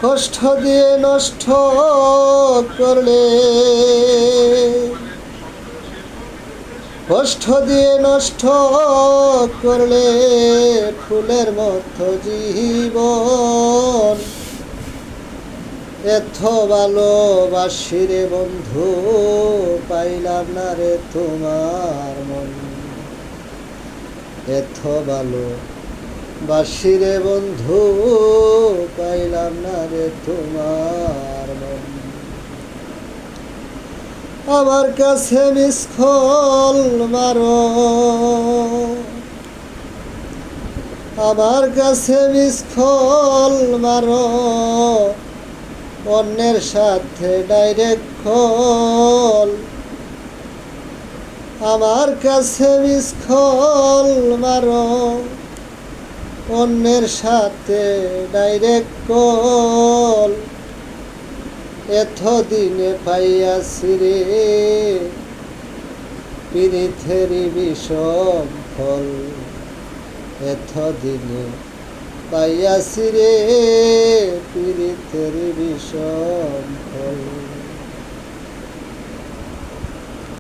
কষ্ট দিয়ে নষ্ট করলে, কষ্ট দিয়ে নষ্ট করলে ফুলের মতো জীবন। এত ভালোবাসি রে বন্ধু, পাইলাম না রে তোমার মন। এত ভালোবাসি রে বন্ধু, পাইলাম না রে তোমার মন। আমার কাছে মিস কল মারো, আমার কাছে মিস কল মারো, অন্যের সাথে ডাইরেক্ট কল। আমার কাছে মিস কল মারো, অন্যের সাথে ডাইরেক্ট কল। এতদিনে পাইয়াছি রে পীড়িতের বিষম ফল। এতদিনে পাইয়াছি রে পীড়িতের বিষম